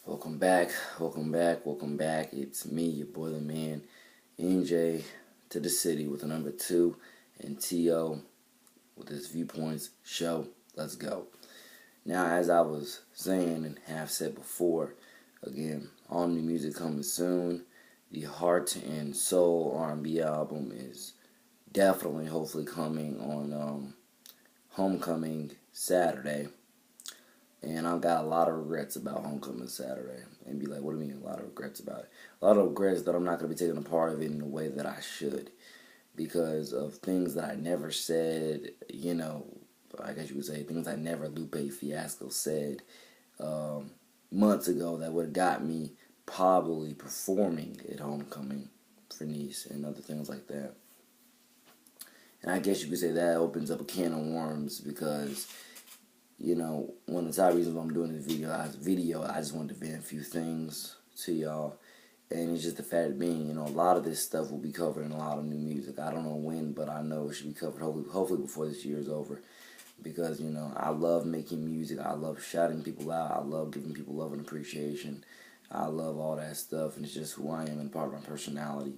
Welcome back, welcome back, welcome back. It's me, your boy the man, NJ to the city with the number 2 and TO with his Viewpoints show. Let's go. Now, as I was saying and have said before, again, all new music coming soon. The Heart and Soul R&B album is definitely, hopefully, coming on Homecoming Saturday. And I've got a lot of regrets about Homecoming Saturday. And be like, what do you mean a lot of regrets about it? A lot of regrets that I'm not going to be taking a part of it in the way that I should. Because of things that I never said, I guess you would say things I never Lupe Fiasco said months ago that would have got me probably performing at Homecoming for Nice and other things like that. And I guess you could say that opens up a can of worms because one of the top reasons why I'm doing this video, I just wanted to vent a few things to y'all. And it's just the fact of being, a lot of this stuff will be covered in a lot of new music. I don't know when, but I know it should be covered hopefully before this year is over. Because, I love making music. I love shouting people out. I love giving people love and appreciation. I love all that stuff. And it's just who I am and part of my personality.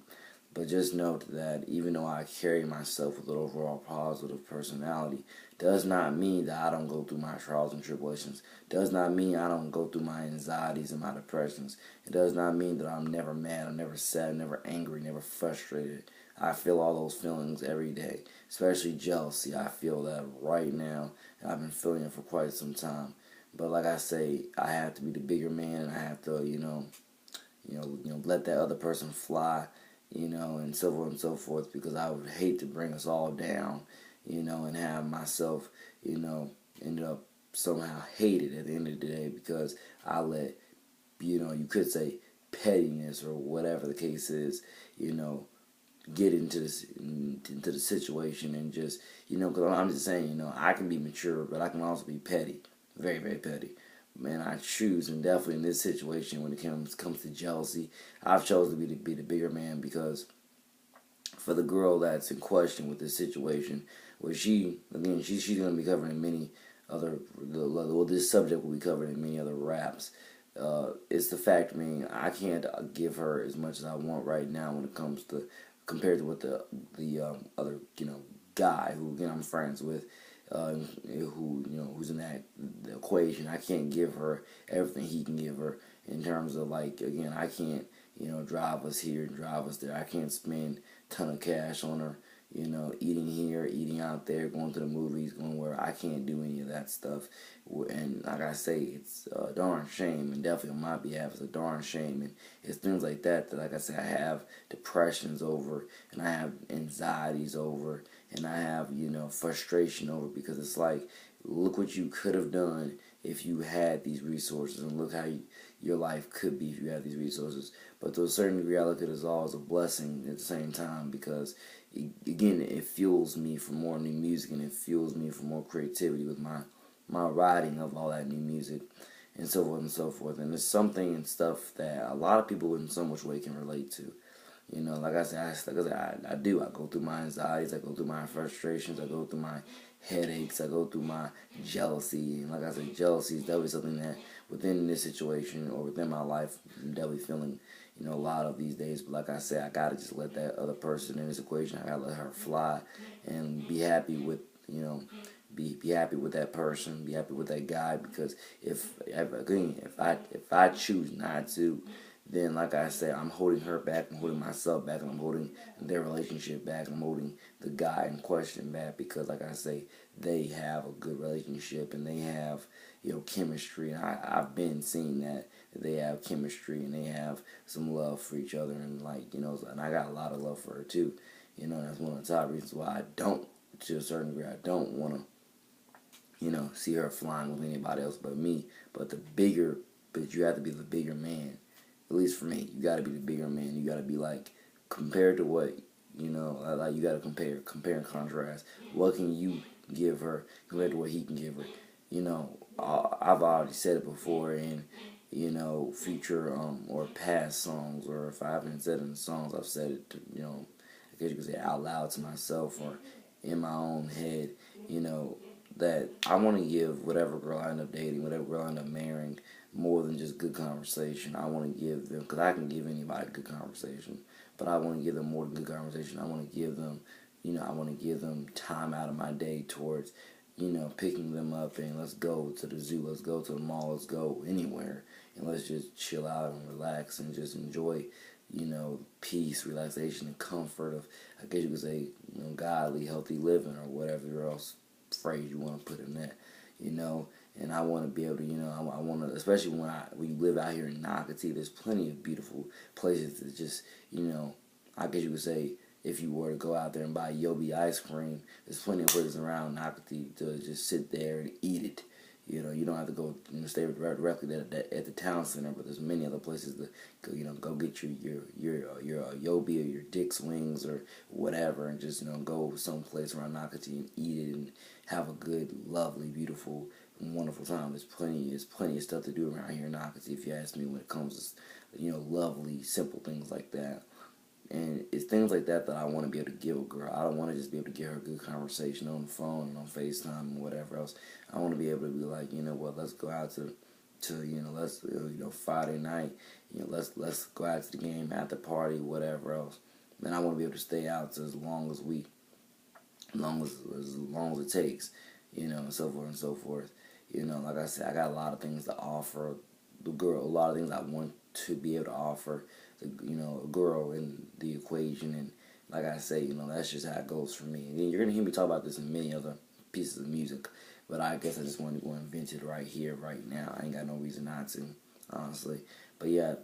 But just note that even though I carry myself with an overall positive personality, does not mean that I don't go through my trials and tribulations. Does not mean I don't go through my anxieties and my depressions. It does not mean that I'm never mad, I'm never sad, never angry, never frustrated. I feel all those feelings every day, especially jealousy. I feel that right now, and I've been feeling it for quite some time. But like I say, I have to be the bigger man, and I have to, let that other person fly. And so on and so forth, because I would hate to bring us all down, and have myself, end up somehow hated at the end of the day because I let, you could say pettiness or whatever the case is, get into the situation and just, because I'm just saying, I can be mature, but I can also be petty, very, very petty. Man, I choose, and definitely in this situation when it comes to jealousy, I've chosen to be the bigger man because for the girl that's in question with this situation, where she's going to be covered in many other, this subject will be covered in many other raps. It's the fact, I can't give her as much as I want right now when it comes to, compared to what the other, guy who, I'm friends with, who's in that the equation. I can't give her everything he can give her in terms of I can't, drive us here and drive us there. I can't spend a ton of cash on her, eating here, eating out there, going to the movies, going where I can't do any of that stuff. And like I say, it's a darn shame, and definitely on my behalf, it's a darn shame. And it's things like that, like I say, I have depressions over, and I have anxieties over, and I have, frustration over, because it's like, look what you could have done if you had these resources, and look how your life could be if you had these resources. But to a certain degree, I look at it as always a blessing at the same time, because it fuels me for more new music, and it fuels me for more creativity with my writing of all that new music, and so forth and so forth. And it's something and stuff that a lot of people in so much way can relate to. Like I said, I do. I go through my anxieties, I go through my frustrations, I go through my headaches, I go through my jealousy. And like I said, jealousy is definitely something that within this situation or within my life, I'm definitely feeling, a lot of these days. But like I said, I gotta just let that other person in this equation, I gotta let her fly and be happy with, be happy with that person, be happy with that guy, because if I choose not to, then like I said, I'm holding her back, I'm holding myself back, and I'm holding their relationship back, I'm holding the guy in question back, because like I say, they have a good relationship and they have, chemistry, and I've been seeing that they have chemistry and they have some love for each other, and and I got a lot of love for her too, and that's one of the top reasons why I don't, to a certain degree, I don't want to, see her flying with anybody else but me. But you have to be the bigger man. At least for me, you got to be the bigger man. You got to be compared to what, you got to compare and contrast. What can you give her compared to what he can give her? I've already said it before in, future or past songs, or if I haven't said it in songs, I've said it to, I guess you could say out loud to myself or in my own head, that I want to give whatever girl I end up dating, whatever girl I end up marrying, more than just good conversation. I want to give them, because I can give anybody good conversation, but I want to give them more than good conversation. I want to give them, I want to give them time out of my day towards, picking them up and let's go to the zoo, let's go to the mall, let's go anywhere, and let's just chill out and relax and just enjoy, peace, relaxation, and comfort of, I guess you could say, godly, healthy living or whatever else phrase you want to put in that, and I want to be able to, I want to, especially when you live out here in Nocatee, there's plenty of beautiful places to just, I guess you would say, if you were to go out there and buy Yobi ice cream, there's plenty of places around Nocatee to just sit there and eat it. You don't have to go stay directly at the town center, but there's many other places to go, go get your Yobi or your Dick's Wings or whatever, and just go someplace around Nocatee and eat it and have a good, lovely, beautiful, wonderful time. There's plenty of stuff to do around here in Nocatee, if you ask me, when it comes to lovely, simple things like that. And it's things like that that I want to be able to give a girl. I don't want to just be able to give her a good conversation on the phone and on FaceTime and whatever else. I want to be able to be like, let's go out to let's Friday night, let's go out to the game, at the party, whatever else. Then I want to be able to stay out as long as it takes, and so forth and so forth. Like I said, I got a lot of things to offer the girl, a lot of things I want to be able to offer a girl in the equation, and like I say, that's just how it goes for me. And then you're gonna hear me talk about this in many other pieces of music, but I guess I just want to go and vent it right here, right now. I ain't got no reason not to, honestly. But yeah,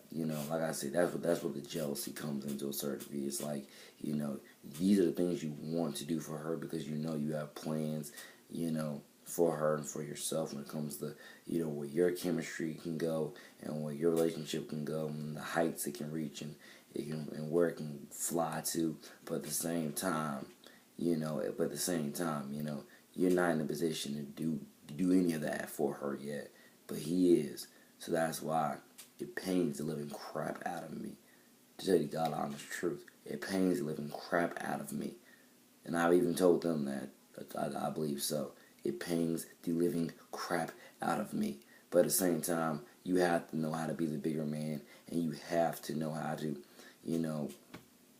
like I said, that's what the jealousy comes into a certain degree. It's like, these are the things you want to do for her because you have plans, for her and for yourself when it comes to, where your chemistry can go and where your relationship can go and the heights it can reach and where it can fly to. But at the same time, you're not in a position to do any of that for her yet. But he is. So that's why it pains the living crap out of me. To tell you the God honest truth, it pains the living crap out of me. And I've even told them that. I believe so. It pains the living crap out of me. But at the same time, you have to know how to be the bigger man, and you have to know how to,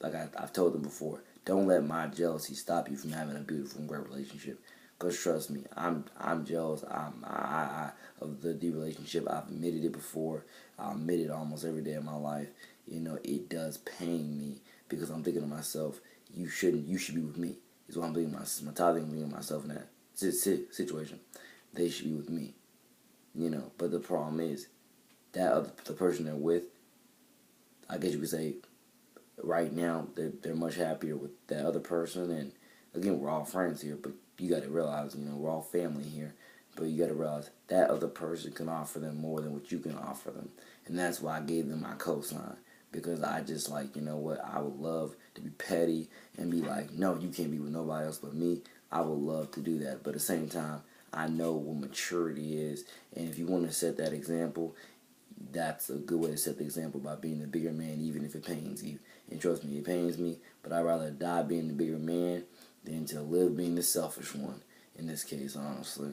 like I've told them before, don't let my jealousy stop you from having a beautiful and great relationship. Because trust me, I'm jealous. Of the relationship. I've admitted it before. I admit it almost every day of my life. It does pain me because I'm thinking to myself, you should be with me. Is what I'm thinking. My top thing, I'm thinking myself in that situation. They should be with me. But the problem is that the person they're with, I guess you could say, right now they're much happier with that other person. And again, we're all friends here, but you got to realize, we're all family here. But you got to realize that other person can offer them more than what you can offer them, and that's why I gave them my cosign. Because I just I would love to be petty and be like, no, you can't be with nobody else but me. I would love to do that. But at the same time, I know what maturity is. And if you want to set that example, that's a good way to set the example by being the bigger man, even if it pains you. And trust me, it pains me. But I'd rather die being the bigger man than to live being the selfish one. In this case, honestly.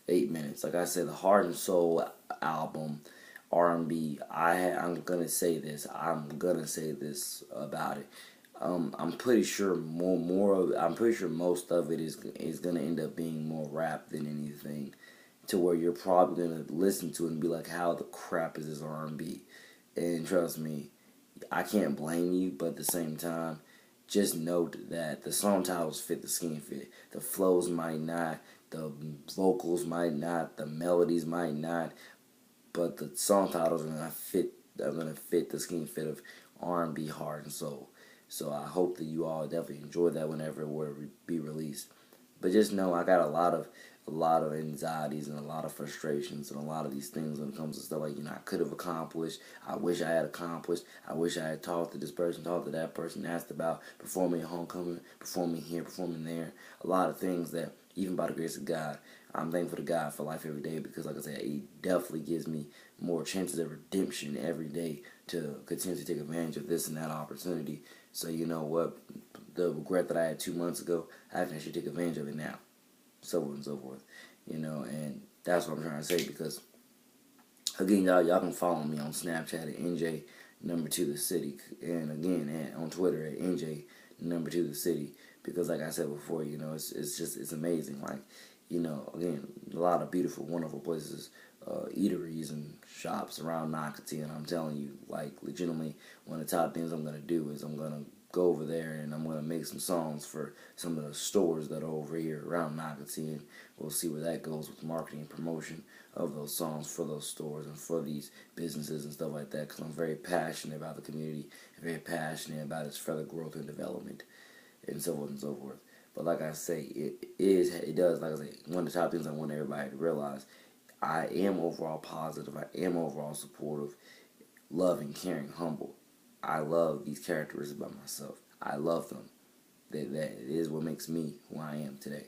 8 minutes. Like I said, the Heart and Soul album, R&B. I'm gonna say this. About it. I'm pretty sure I'm pretty sure most of it is gonna end up being more rap than anything, to where you're probably gonna listen to it and be like, "How the crap is this R&B?" And trust me, I can't blame you, but at the same time, just note that the song titles fit, the skin fit. The flows might not, the vocals might not, the melodies might not, but the song titles are gonna fit. They're gonna fit the skin fit of R&B, Heart and Soul. So I hope that you all definitely enjoy that whenever it will be released. But just know I got a lot of anxieties and a lot of frustrations and a lot of these things when it comes to stuff like, I could have accomplished, I wish I had accomplished, I wish I had talked to this person, talked to that person, asked about performing at homecoming, performing here, performing there. A lot of things that, even by the grace of God, I'm thankful to God for life every day, because like I said, it definitely gives me more chances of redemption every day to continue to take advantage of this and that opportunity. So you know what, the regret that I had 2 months ago, I can actually take advantage of it now. so on and so forth. And that's what I'm trying to say, because again, y'all can follow me on Snapchat at NJ number 2 the city, and again on Twitter at NJ number 2 the city, because like I said before, it's amazing. Like, again, a lot of beautiful, wonderful places, eateries and shops around Nocatee, and I'm telling you, like, legitimately, one of the top things I'm gonna do is I'm gonna go over there and I'm gonna make some songs for some of the stores that are over here around Nocatee, and we'll see where that goes with marketing and promotion of those songs for those stores and for these businesses and stuff like that, because I'm very passionate about the community and very passionate about its further growth and development and so on and so forth. But like I say, it does, like I say, one of the top things I want everybody to realize: I am overall positive, I am overall supportive, loving, caring, humble. I love these characteristics about myself. I love them. That is what makes me who I am today.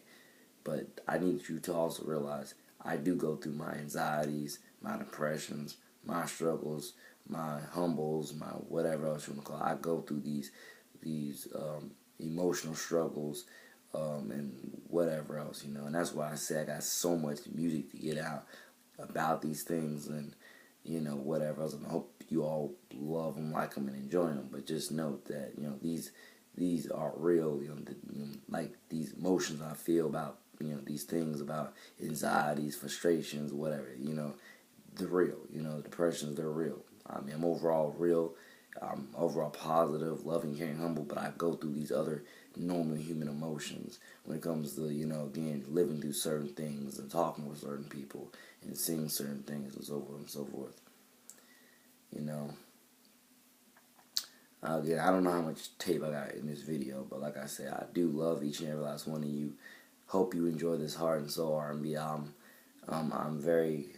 But I need you to also realize I do go through my anxieties, my depressions, my struggles, my humbles, my whatever else you want to call it. I go through these emotional struggles, and whatever else, and that's why I say I got so much music to get out about these things, and whatever else. And I hope you all love them, like them, and enjoy them. But just note that these are real. Like these emotions I feel about these things, about anxieties, frustrations, whatever. They're real. Depressions, they're real. I mean, I'm overall real. I'm overall positive, loving, caring, humble. But I go through these other normal human emotions when it comes to again, living through certain things and talking with certain people and seeing certain things and so forth and so forth. Again, I don't know how much tape I got in this video, but like I said, I do love each and every last one of you. Hope you enjoy this heart and soul R&B album. I'm very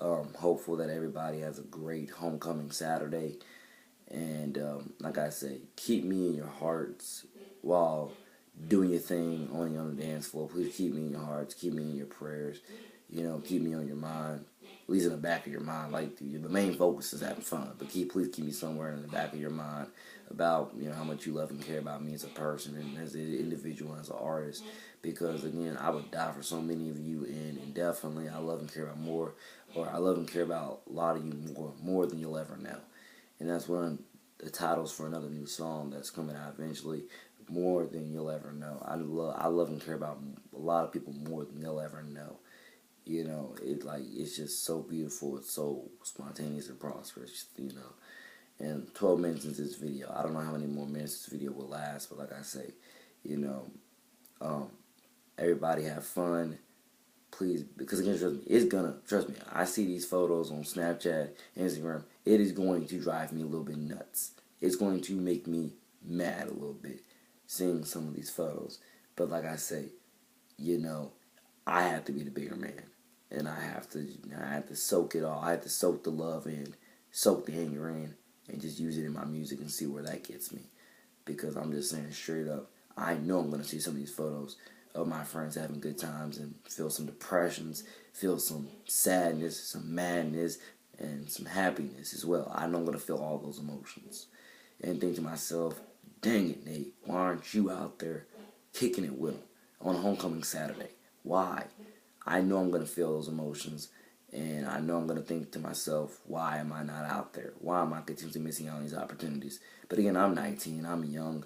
hopeful that everybody has a great homecoming Saturday. And like I say, keep me in your hearts while doing your thing on the dance floor. Please keep me in your hearts. Keep me in your prayers. Keep me on your mind. At least in the back of your mind. Like, the main focus is having fun. But please keep me somewhere in the back of your mind about how much you love and care about me as a person and as an individual and as an artist. Because again, I would die for so many of you, and definitely I love and care about more, or I love and care about a lot of you more than you'll ever know. And that's one of the titles for another new song that's coming out eventually. More than you'll ever know. I love and care about a lot of people more than they'll ever know. It's just so beautiful. It's so spontaneous and prosperous. And 12 minutes into this video. I don't know how many more minutes this video will last, but like I say, everybody have fun. Please, because again, trust me, I see these photos on Snapchat, Instagram, it is going to drive me a little bit nuts. It's going to make me mad a little bit, seeing some of these photos. But like I say, I have to be the bigger man. And I have to soak it all. I have to soak the love in, soak the anger in, and just use it in my music and see where that gets me. Because I'm just saying straight up, I know I'm going to see some of these photos of my friends having good times and feel some depressions, feel some sadness, some madness, and some happiness as well. I know I'm going to feel all those emotions. And think to myself, dang it, Nate, why aren't you out there kicking it with them on a homecoming Saturday? Why? I know I'm going to feel those emotions, and I know I'm going to think to myself, why am I not out there? Why am I continuously missing out on these opportunities? But again, I'm 19, I'm young.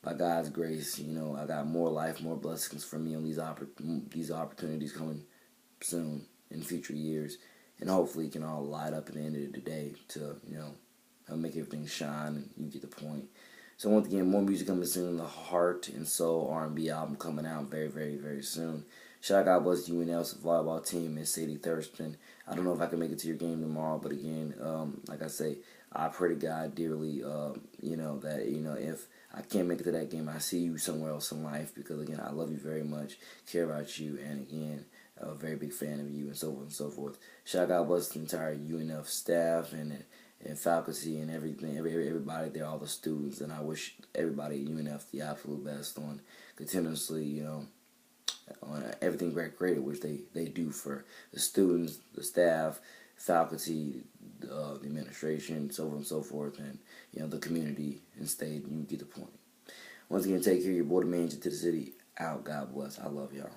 By God's grace, I got more life, more blessings for me on these opportunities coming soon in future years, and hopefully it can all light up at the end of the day to help make everything shine, and you get the point. So once again, more music coming soon. The Heart and Soul R&B album coming out very, very, very soon. Shout out, God bless UNL's volleyball team, Miss Sadie Thurston. I don't know if I can make it to your game tomorrow, but again, like I say, I pray to God dearly, that if I can't make it to that game, I see you somewhere else in life, because again, I love you very much, care about you, and again, a very big fan of you, and so on and so forth. Shout out, God bless the entire UNF staff and faculty and everything, everybody there, all the students, and I wish everybody at UNF the absolute best on continuously, on everything great which they do for the students, the staff, faculty, the administration, so on and so forth, and the community and state. You get the point. Once again, take care. Your boy, the man, to the city. Out. God bless. I love y'all.